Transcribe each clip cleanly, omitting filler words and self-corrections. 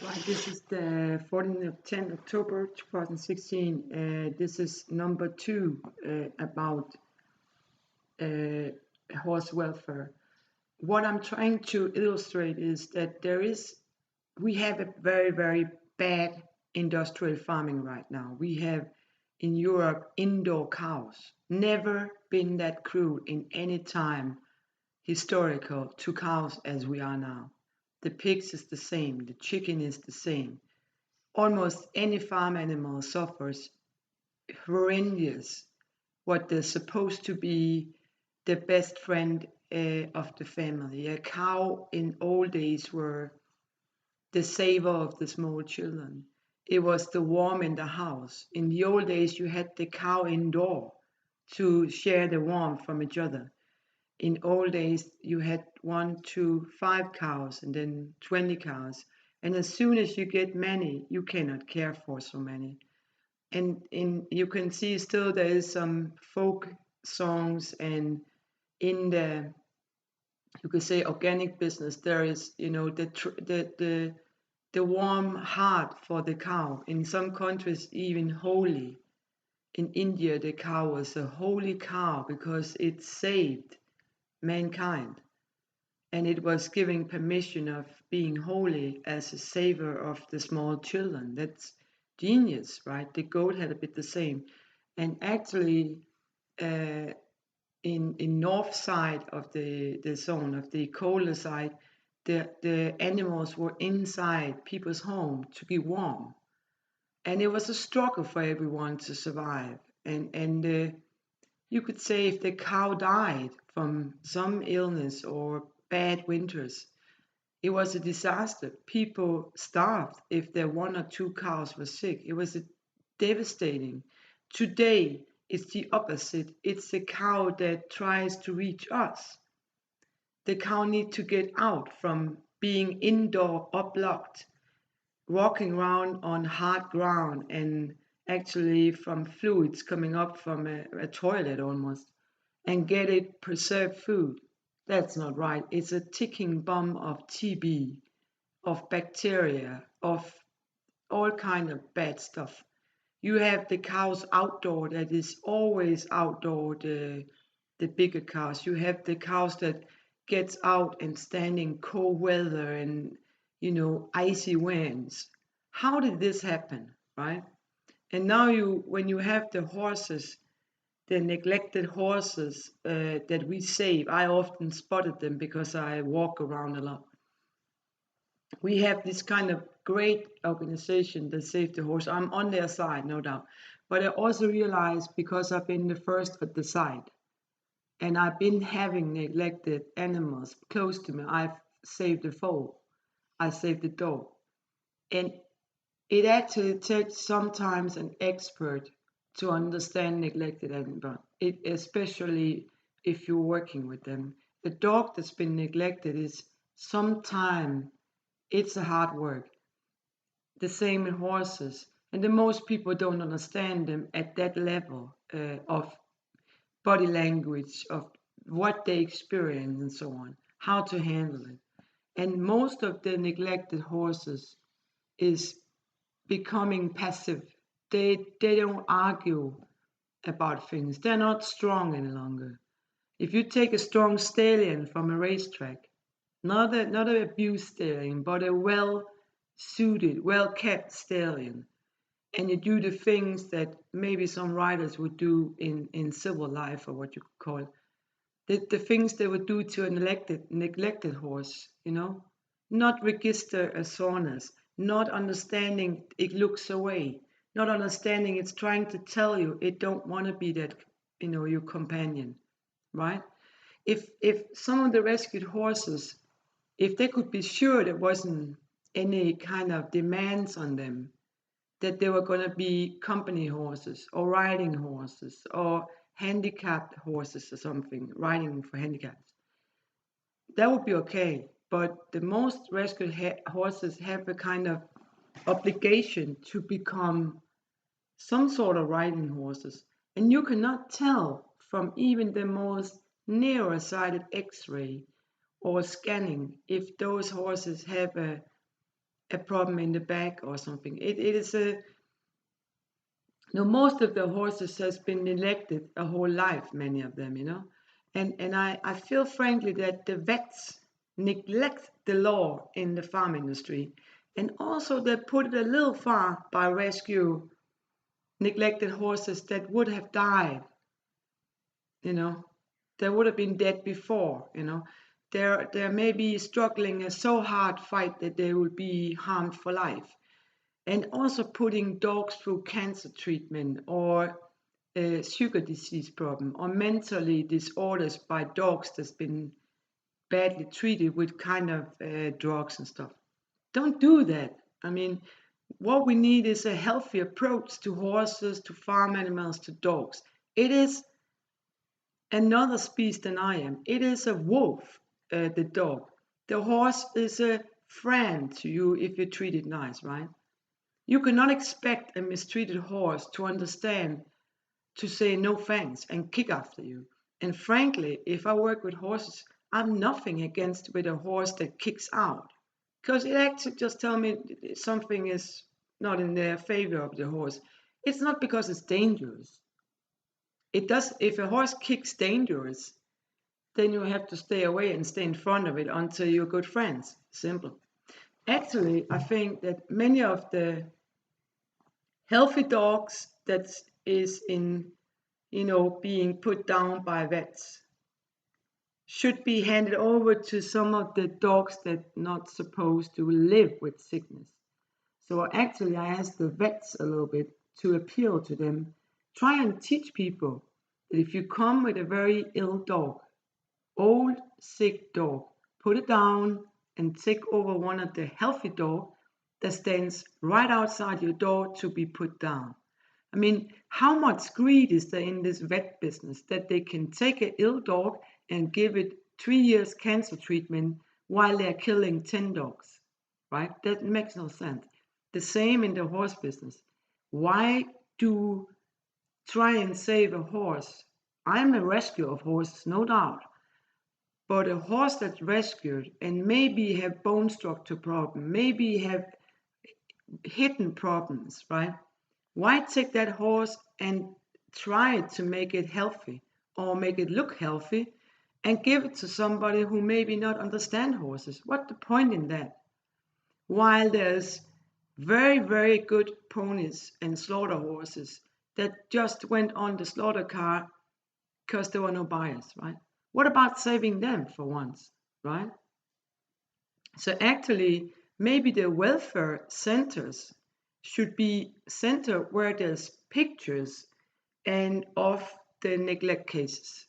Right, this is the 14th of 10th October 2016. This is number 2 about horse welfare. What I'm trying to illustrate is that we have a very, very bad industrial farming right now. We have in Europe indoor cows. Never been that cruel in any time historical to cows as we are now. The pigs is the same, the chicken is the same. Almost any farm animal suffers horrendous what they're supposed to be the best friend of the family. A cow in old days were the savior of the small children. It was the warmth in the house. In the old days, you had the cow indoor to share the warmth from each other. In old days, you had 1, 2, 5 cows and then 20 cows. And as soon as you get many, you cannot care for so many. And you can see still there is some folk songs, and in the, you could say, organic business, there is, the warm heart for the cow. In some countries, even holy. In India, the cow was a holy cow because it saved mankind, and it was giving permission of being holy as a savior of the small children. That's genius, right? The goat had a bit the same. And actually, uh, in north side of the zone, of the colder side, the animals were inside people's home to be warm, and it was a struggle for everyone to survive. And you could say if the cow died from some illness or bad winters, it was a disaster. People starved if their 1 or 2 cows were sick. It was devastating. Today, it's the opposite. It's the cow that tries to reach us. The cow needs to get out from being indoor or blocked, walking around on hard ground, and actually from fluids coming up from a toilet almost, and get it preserved food. That's not right. It's a ticking bomb of TB, of bacteria, of all kind of bad stuff. You have the cows outdoor that is always outdoor, the bigger cows. You have the cows that gets out and stand in cold weather and icy winds. How did this happen, right? And now when you have the horses, the neglected horses that we save, I often spotted them because I walk around a lot. We have this kind of great organization that save the horse. I'm on their side, no doubt. But I also realize, because I've been the first at the side, and I've been having neglected animals close to me. I've saved the foal, I saved the dog. And it actually takes sometimes an expert to understand neglected animals, especially if you're working with them. The dog that's been neglected is sometimes it's a hard work. The same in horses, and the most people don't understand them at that level of body language, of what they experience and so on, how to handle it. And most of the neglected horses is becoming passive. They don't argue about things. They're not strong any longer. If you take a strong stallion from a racetrack, not an abused stallion, but a well suited, well kept stallion, and you do the things that maybe some riders would do in civil life, or what you could call it, the things they would do to a neglected horse, not register a soreness, not understanding it looks away, not understanding it's trying to tell you it don't want to be that, your companion, right? If some of the rescued horses, if they could be sure there wasn't any kind of demands on them, that they were going to be company horses or riding horses or handicapped horses or something, riding for handicaps, that would be okay. But the most rescued horses have a kind of obligation to become some sort of riding horses. And you cannot tell from even the most narrow-sighted x-ray or scanning if those horses have a problem in the back or something. It is a no, most of the horses has been neglected a whole life, many of them, and I feel frankly that the vets neglect the law in the farm industry, and also they put it a little far by rescue neglected horses that would have died, you know, they would have been dead before, they're maybe struggling a so hard fight that they will be harmed for life. And also putting dogs through cancer treatment or a sugar disease problem or mentally disorders by dogs that's been badly treated with kind of drugs and stuff. Don't do that. I mean, what we need is a healthy approach to horses, to farm animals, to dogs. It is another species than I am. It is a wolf, the dog. The horse is a friend to you if you treat it nice, right? You cannot expect a mistreated horse to understand to say no thanks and kick after you. And frankly, if I work with horses, I'm nothing against with a horse that kicks out. Because it actually just tells me something is not in their favor of the horse. It's not because it's dangerous. It does if a horse kicks dangerous, then you have to stay away and stay in front of it until you're good friends. Simple. Actually, I think that many of the healthy dogs that is in being put down by vets should be handed over to some of the dogs that not supposed to live with sickness. So actually I asked the vets a little bit to appeal to them, try and teach people that if you come with a very ill dog, old sick dog, put it down and take over one of the healthy dog that stands right outside your door to be put down. I mean, how much greed is there in this vet business that they can take an ill dog and give it 3 years cancer treatment while they're killing 10 dogs, right? That makes no sense. The same in the horse business. Why do try and save a horse? I'm a rescuer of horses, no doubt. But a horse that's rescued and maybe have bone structure problem, maybe have hidden problems, right? Why take that horse and try to make it healthy or make it look healthy and give it to somebody who maybe not understand horses? What's the point in that? While there's very, very good ponies and slaughter horses that just went on the slaughter car because there were no buyers, right? What about saving them for once, right? So actually, maybe the welfare centers should be center where there's pictures and of the neglect cases.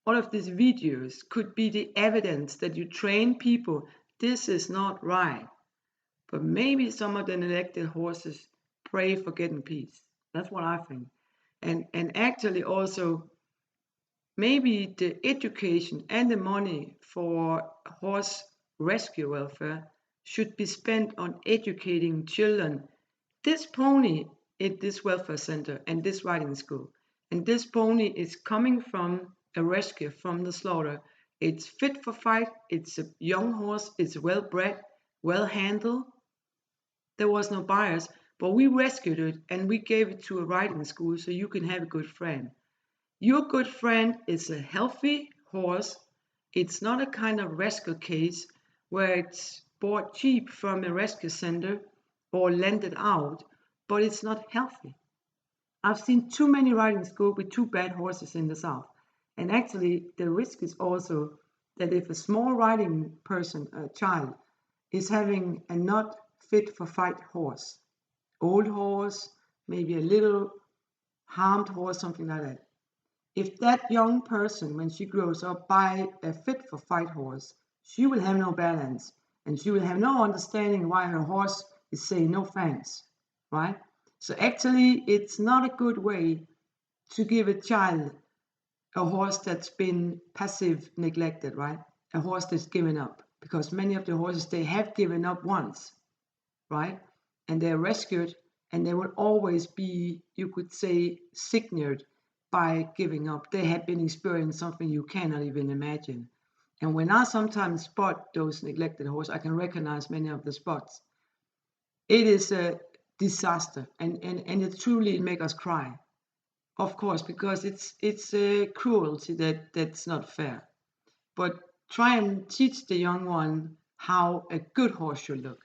All of these videos could be the evidence that you train people. This is not right. But maybe some of the neglected horses pray for getting peace. That's what I think. And actually also maybe the education and the money for horse rescue welfare should be spent on educating children. This pony at this welfare center and this riding school, and this pony is coming from a rescue from the slaughter. It's fit for fight, it's a young horse, it's well bred, well handled. There was no bias, but we rescued it and we gave it to a riding school so you can have a good friend. Your good friend is a healthy horse. It's not a kind of rescue case where it's bought cheap from a rescue center or lended out, but it's not healthy. I've seen too many riding schools with too bad horses in the south. And actually, the risk is also that if a small riding person, a child, is having a not fit for fight horse, old horse, maybe a little harmed horse, something like that. If that young person, when she grows up, buy a fit for fight horse, she will have no balance and she will have no understanding why her horse is saying no thanks, right? So actually, it's not a good way to give a child a horse that's been passive neglected, right? A horse that's given up, because many of the horses, they have given up once, right? And they're rescued and they will always be, you could say, signared by giving up. They have been experiencing something you cannot even imagine. And when I sometimes spot those neglected horses, I can recognize many of the spots. It is a disaster, and it truly makes us cry, of course, because it's a cruelty that's not fair. But try and teach the young one how a good horse should look.